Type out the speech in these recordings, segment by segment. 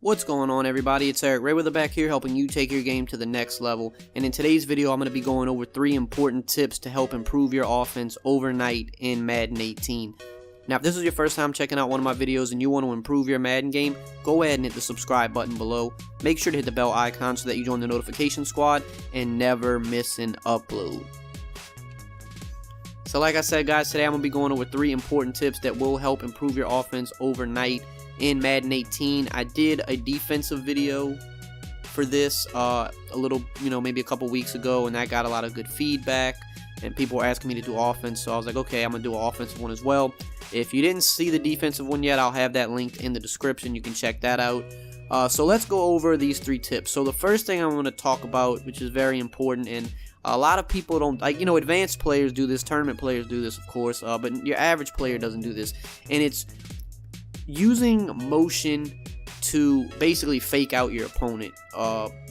What's going on, everybody? It's EricRayweather back here helping you take your game to the next level, and in today's video I'm going to be going over 3 important tips to help improve your offense overnight in Madden 18. Now if this is your first time checking out one of my videos and you want to improve your Madden game, go ahead and hit the subscribe button below. Make sure to hit the bell icon so that you join the notification squad and never miss an upload. So like I said, guys, today I'm going to be going over 3 important tips that will help improve your offense overnight in Madden 18. I did a defensive video for this a little, maybe a couple weeks ago, and I got a lot of good feedback and people were asking me to do offense, so I was like, okay, I'm gonna do an offensive one as well. If you didn't see the defensive one yet, I'll have that linked in the description. You can check that out. So let's go over these 3 tips. So the first thing I'm going to talk about, which is very important, and a lot of people don't like, advanced players do this, tournament players do this, of course, but your average player doesn't do this, and it's using motion to basically fake out your opponent.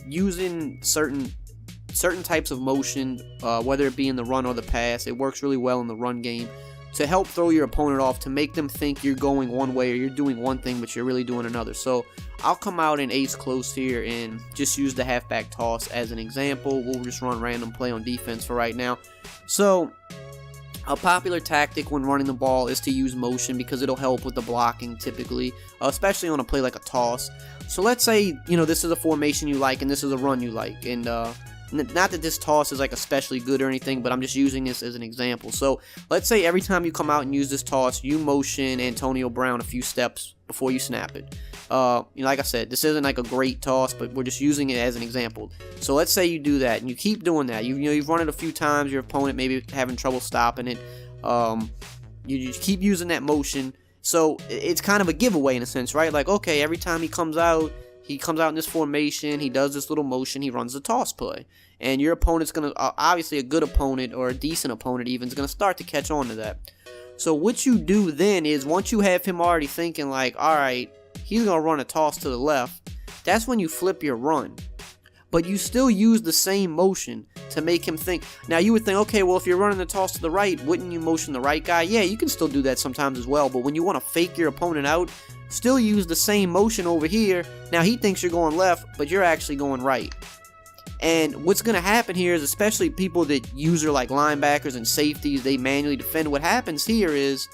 Using certain types of motion, whether it be in the run or the pass, it works really well in the run game to help throw your opponent off, to make them think you're going one way or you're doing one thing but you're really doing another. So I'll come out in ace close here and just use the halfback toss as an example. We'll just run random play on defense for right now. So a popular tactic when running the ball is to use motion because it'll help with the blocking typically, especially on a play like a toss. So let's say, this is a formation you like and this is a run you like, and not that this toss is like especially good or anything, but I'm just using this as an example. So let's say every time you come out and use this toss, you motion Antonio Brown a few steps before you snap it. Like I said, this isn't like a great toss, but we're just using it as an example. So let's say you do that and you keep doing that. You've run it a few times, your opponent maybe having trouble stopping it. You just keep using that motion. So it's kind of a giveaway in a sense, right? Like, okay, every time he comes out in this formation, he does this little motion, he runs the toss play. And your opponent's going to, obviously a good opponent or a decent opponent even, is going to start to catch on to that. So what you do then is, once you have him already thinking like, alright, he's going to run a toss to the left, that's when you flip your run. But you still use the same motion to make him think. Now you would think, okay, well if you're running the toss to the right, wouldn't you motion the right guy? Yeah, you can still do that sometimes as well, but when you want to fake your opponent out, still use the same motion over here. Now he thinks you're going left, but you're actually going right. And what's going to happen here is, especially people that use her like linebackers and safeties, they manually defend. What happens here is,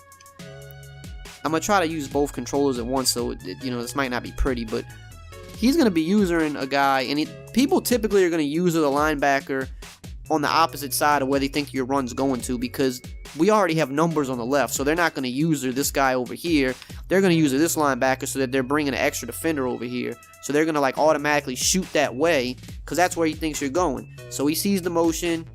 I'm going to try to use both controllers at once, so this might not be pretty, but he's going to be using a guy, and people typically are going to use the linebacker on the opposite side of where they think your run's going to, because we already have numbers on the left, so they're not going to use this guy over here. They're going to use this linebacker so that they're bringing an extra defender over here. So they're going to like automatically shoot that way because that's where he thinks you're going. So he sees the motion.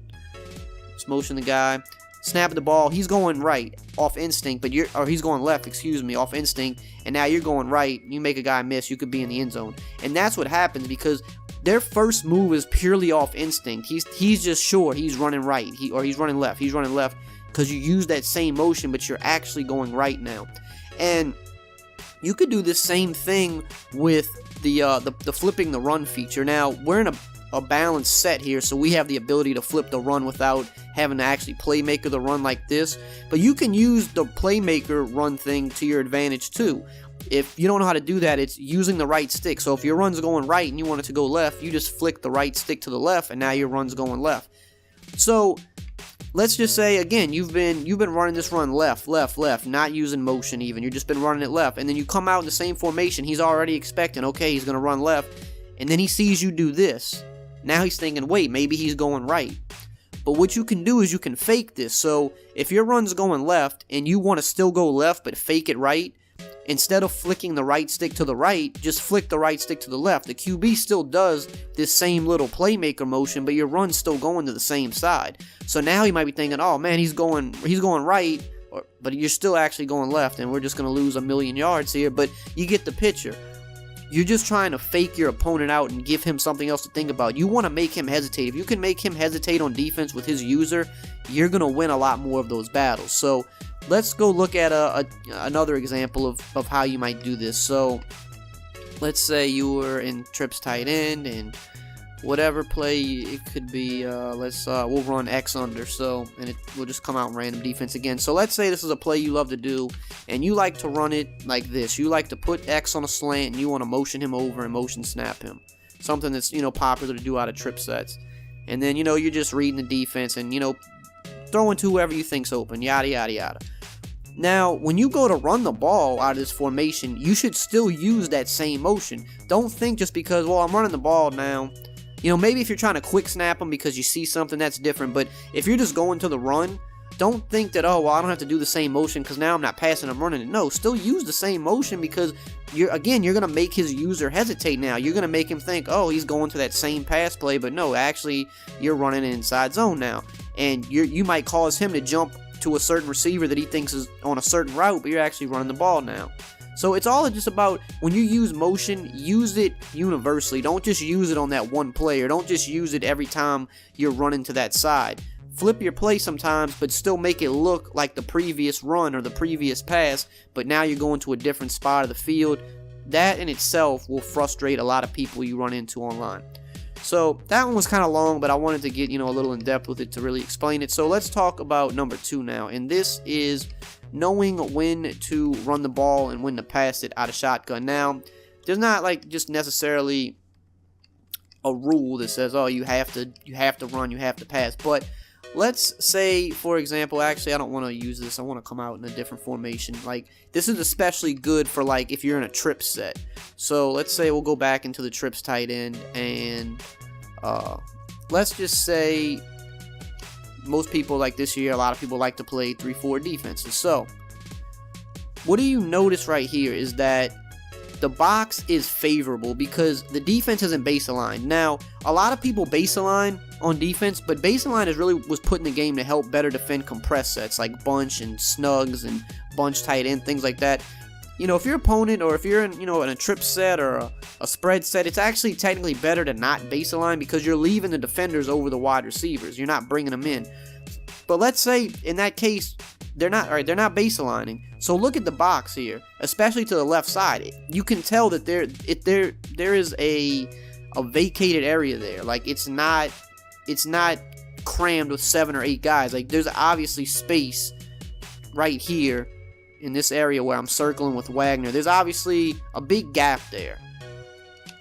Let's motion the guy. Snap the ball. He's going right off instinct, but he's going left, off instinct, and now you're going right. You make a guy miss, you could be in the end zone. And that's what happens because their first move is purely off instinct. He's just sure he's running right, he's running left. He's running left because you use that same motion, but you're actually going right now. And you could do the same thing with the flipping the run feature. Now we're in a balanced set here, so we have the ability to flip the run without having to actually playmaker the run like this. But you can use the playmaker run thing to your advantage too. If you don't know how to do that, it's using the right stick. So if your run's going right and you want it to go left, you just flick the right stick to the left, and now your run's going left. So let's just say, again, you've been running this run left, not using motion even. You've just been running it left, and then you come out in the same formation. He's already expecting, okay, he's going to run left, and then he sees you do this. Now he's thinking, wait, maybe he's going right. But what you can do is you can fake this. So if your run's going left and you want to still go left but fake it right, instead of flicking the right stick to the right, just flick the right stick to the left. The QB still does this same little playmaker motion, but your run's still going to the same side. So now he might be thinking, oh man, he's going right, but you're still actually going left, and we're just going to lose 1,000,000 yards here. But you get the picture. You're just trying to fake your opponent out and give him something else to think about. You want to make him hesitate. If you can make him hesitate on defense with his user, you're going to win a lot more of those battles. So let's go look at another example of how you might do this. So let's say you were in trips tight end and whatever play it could be. We'll run X under, so, and it will just come out in random defense again. So let's say this is a play you love to do, and you like to run it like this. You like to put X on a slant, and you want to motion him over and motion snap him. Something that's, popular to do out of trip sets. And then, you're just reading the defense and, throwing to whoever you think's open, yada, yada, yada. Now, when you go to run the ball out of this formation, you should still use that same motion. Don't think just because, well, I'm running the ball now. Maybe if you're trying to quick snap them because you see something, that's different. But if you're just going to the run, don't think that, oh, well, I don't have to do the same motion because now I'm not passing, I'm running it. No, still use the same motion because, you're going to make his user hesitate now. You're going to make him think, oh, he's going to that same pass play. But no, actually, you're running an inside zone now. And you might cause him to jump to a certain receiver that he thinks is on a certain route, but you're actually running the ball now. So it's all just about, when you use motion, use it universally. Don't just use it on that one player. Don't just use it every time you're running to that side. Flip your play sometimes, but still make it look like the previous run or the previous pass, but now you're going to a different spot of the field. That in itself will frustrate a lot of people you run into online. So that one was kind of long, but I wanted to get, a little in depth with it to really explain it. So let's talk about number 2 now, and this is knowing when to run the ball and when to pass it out of shotgun. Now, there's not like just necessarily a rule that says, oh, you have to run, you have to pass. But let's say, for example, actually, I don't want to use this. I want to come out in a different formation. Like, this is especially good for, like, if you're in a trip set. So let's say we'll go back into the trips tight end, and let's just say most people, like this year, a lot of people like to play 3-4 defenses. So what do you notice right here is that the box is favorable because the defense isn't base aligned. Now, a lot of people base align on defense, but base align was put in the game to help better defend compressed sets like bunch and snugs and bunch tight end, things like that. If your opponent, or if you're in, in a trip set or a spread set, it's actually technically better to not base align because you're leaving the defenders over the wide receivers. You're not bringing them in. But let's say in that case, they're not base aligning. So look at the box here, especially to the left side. You can tell that there is a vacated area there. Like it's not crammed with 7 or 8 guys. Like there's obviously space right here in this area where I'm circling with Wagner. There's obviously a big gap there.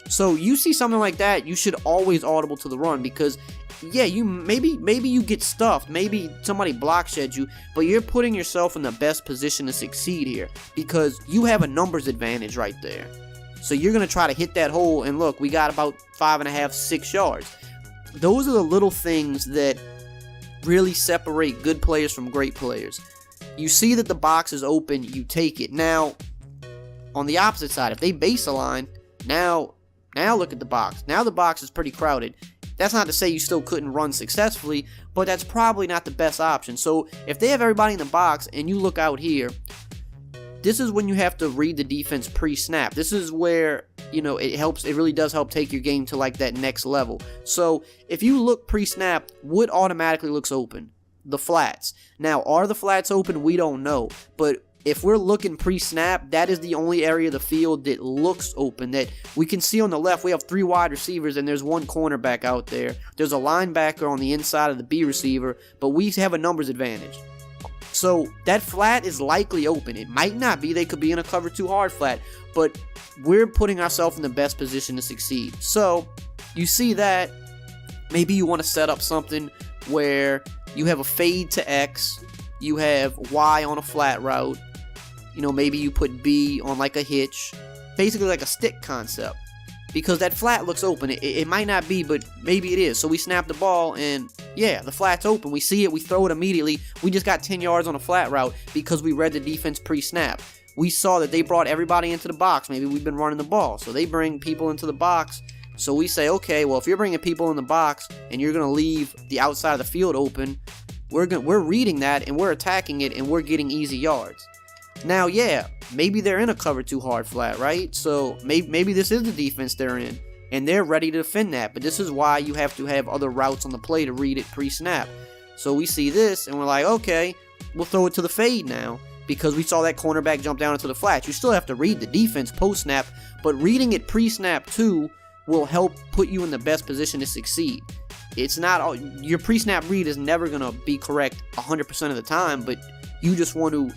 So you see something like that, you should always audible to the run because, yeah, you maybe you get stuffed, maybe somebody block shed you, but you're putting yourself in the best position to succeed here because you have a numbers advantage right there. So you're going to try to hit that hole, and look, we got about 5.5, 6 yards. Those are the little things that really separate good players from great players. You see that the box is open, you take it. Now, on the opposite side, if they base align, now look at the box. Now the box is pretty crowded. That's not to say you still couldn't run successfully, but that's probably not the best option. So if they have everybody in the box and you look out here, this is when you have to read the defense pre-snap. This is where, it really does help take your game to like that next level. So if you look pre-snap, what automatically looks open? The flats. Now, are the flats open? We don't know. But if we're looking pre-snap, that is the only area of the field that looks open. That we can see on the left, we have 3 wide receivers and there's 1 cornerback out there. There's a linebacker on the inside of the B receiver, but we have a numbers advantage. So that flat is likely open. It might not be. They could be in a cover 2 hard flat, but we're putting ourselves in the best position to succeed. So you see that. Maybe you want to set up something where you have a fade to X, you have Y on a flat route, maybe you put B on like a hitch, basically like a stick concept, because that flat looks open. It might not be, but maybe it is. So we snap the ball and yeah, the flat's open. We see it, we throw it immediately. We just got 10 yards on a flat route because we read the defense pre-snap. We saw that they brought everybody into the box. Maybe we've been running the ball, so they bring people into the box. So we say, okay, well, if you're bringing people in the box and you're going to leave the outside of the field open, we're reading that and we're attacking it and we're getting easy yards. Now, yeah, maybe they're in a cover 2 hard flat, right? So maybe this is the defense they're in and they're ready to defend that. But this is why you have to have other routes on the play to read it pre-snap. So we see this and we're like, okay, we'll throw it to the fade now because we saw that cornerback jump down into the flats. You still have to read the defense post-snap, but reading it pre-snap too will help put you in the best position to succeed. It's not, your pre-snap read is never going to be correct 100% of the time, but you just want to,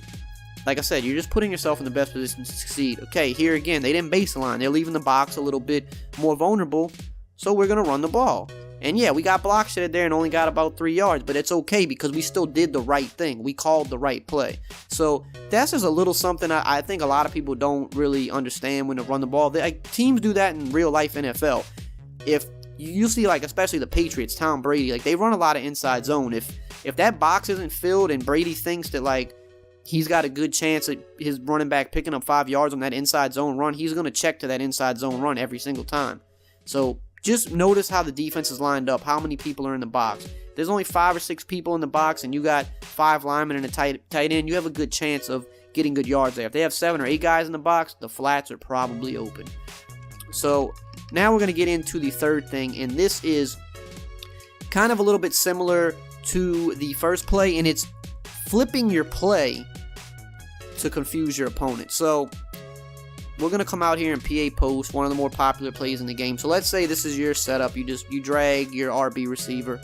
like I said, you're just putting yourself in the best position to succeed. Okay, here again, they didn't baseline. They're leaving the box a little bit more vulnerable, so we're going to run the ball. And yeah, we got block shitted there and only got about 3 yards, but it's okay because we still did the right thing. We called the right play. So that's just a little something I think a lot of people don't really understand when to run the ball. Teams do that in real life NFL. If you see, like, especially the Patriots, Tom Brady, like, they run a lot of inside zone. If that box isn't filled and Brady thinks that, like, he's got a good chance at his running back picking up 5 yards on that inside zone run, he's going to check to that inside zone run every single time. So just notice how the defense is lined up, how many people are in the box. There's only 5 or 6 people in the box and you got 5 linemen and a tight end. You have a good chance of getting good yards there. If they have 7 or 8 guys in the box, the flats are probably open. So now we're going to get into the third thing, and this is kind of a little bit similar to the first play, and it's flipping your play to confuse your opponent. So we're going to come out here and PA post, one of the more popular plays in the game. So let's say this is your setup. You drag your RB receiver,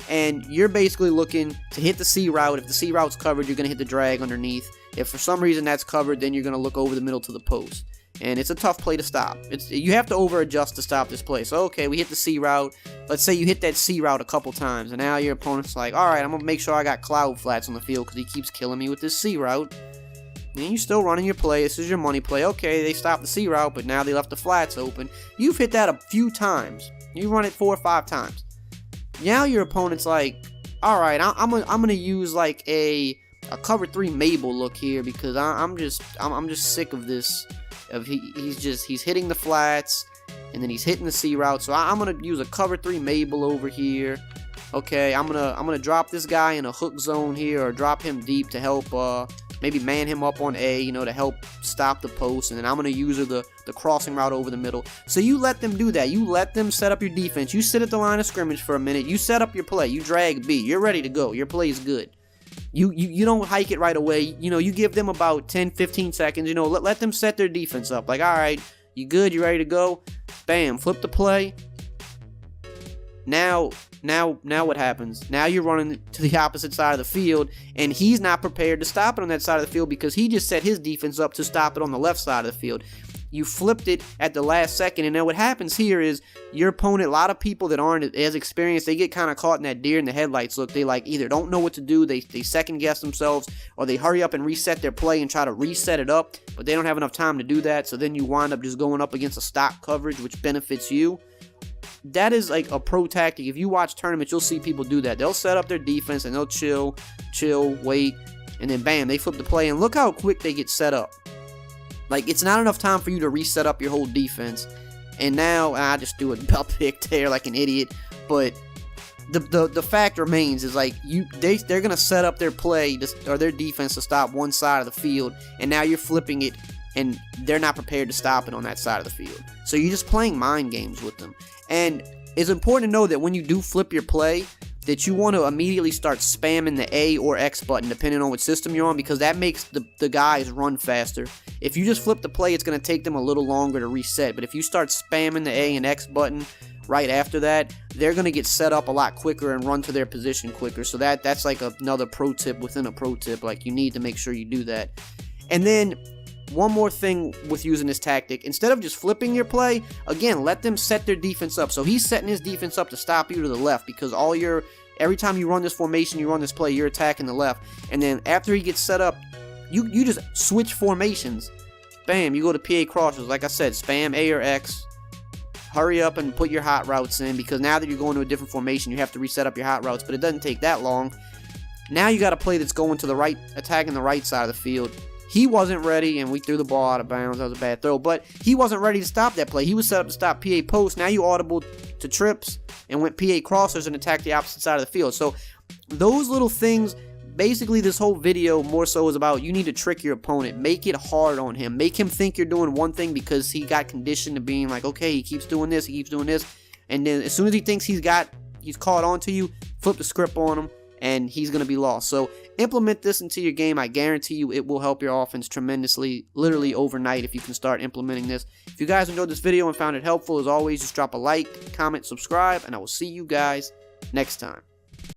and you're basically looking to hit the C route. If the C route's covered, you're going to hit the drag underneath. If for some reason that's covered, then you're going to look over the middle to the post. And it's a tough play to stop. You have to over adjust to stop this play. So okay, we hit the C route. Let's say you hit that C route a couple times, and now your opponent's like, all right, I'm gonna make sure I got cloud flats on the field because he keeps killing me with this C route. And you're still running your play. This is your money play. Okay, they stopped the C route, but now they left the flats open. You've hit that a few times. You run it 4 or 5 times. Now your opponent's like, all right, I'm gonna use like a cover 3 Mabel look here because I'm just sick of this. He's hitting the flats and then he's hitting the C route. So I'm gonna use a cover 3 Mabel over here. Okay, I'm gonna drop this guy in a hook zone here, or drop him deep to help maybe man him up on A, to help stop the post, and then I'm gonna use the crossing route over the middle. So you let them do that. You let them set up your defense. You sit at the line of scrimmage for a minute. You set up your play. You drag B. You're ready to go. Your play is good. You don't hike it right away. You give them about 10-15 seconds. Let them set their defense up. Like, all right, you good? You ready to go? Bam, flip the play. Now what happens? Now you're running to the opposite side of the field, and he's not prepared to stop it on that side of the field because he just set his defense up to stop it on the left side of the field. You flipped it at the last second, and then what happens here is your opponent, a lot of people that aren't as experienced, they get kind of caught in that deer in the headlights look. They either don't know what to do, they second guess themselves, or they hurry up and reset their play and try to reset it up, but they don't have enough time to do that, so then you wind up just going up against a stock coverage, which benefits you. That is like a pro tactic. If you watch tournaments, you'll see people do that. They'll set up their defense and they'll chill, wait, and then bam, they flip the play, and look how quick they get set up. Like, it's not enough time for you to reset up your whole defense. And now, I just do a belt pick there like an idiot. But the fact remains is, like, they're going to set up their play or their defense to stop one side of the field. And now you're flipping it, and they're not prepared to stop it on that side of the field. So you're just playing mind games with them. And it's important to know that when you do flip your play, that you want to immediately start spamming the A or X button depending on what system you're on, because that makes the guys run faster. If you just flip the play, it's going to take them a little longer to reset, but if you start spamming the A and X button right after that, they're going to get set up a lot quicker and run to their position quicker. So that's like another pro tip within a pro tip. Like, you need to make sure you do that. And then one more thing with using this tactic, instead of just flipping your play, again, let them set their defense up. So he's setting his defense up to stop you to the left, because every time you run this formation, you run this play, you're attacking the left. And then after he gets set up, you just switch formations. Bam, you go to PA crossers. Like I said, spam A or X. Hurry up and put your hot routes in, because now that you're going to a different formation, you have to reset up your hot routes, but it doesn't take that long. Now you got a play that's going to the right, attacking the right side of the field. He wasn't ready, and we threw the ball out of bounds. That was a bad throw, but he wasn't ready to stop that play. He was set up to stop PA post. Now you audible to trips and went PA crossers and attacked the opposite side of the field. So those little things, basically this whole video more so is about, you need to trick your opponent. Make it hard on him. Make him think you're doing one thing because he got conditioned to being like, okay, he keeps doing this, and then as soon as he thinks he's caught on to you, flip the script on him, and he's going to be lost. So Implement this into your game. I guarantee you it will help your offense tremendously, literally overnight, if you can start implementing this. If you guys enjoyed this video and found it helpful, as always, just drop a like, comment, subscribe, and I will see you guys next time.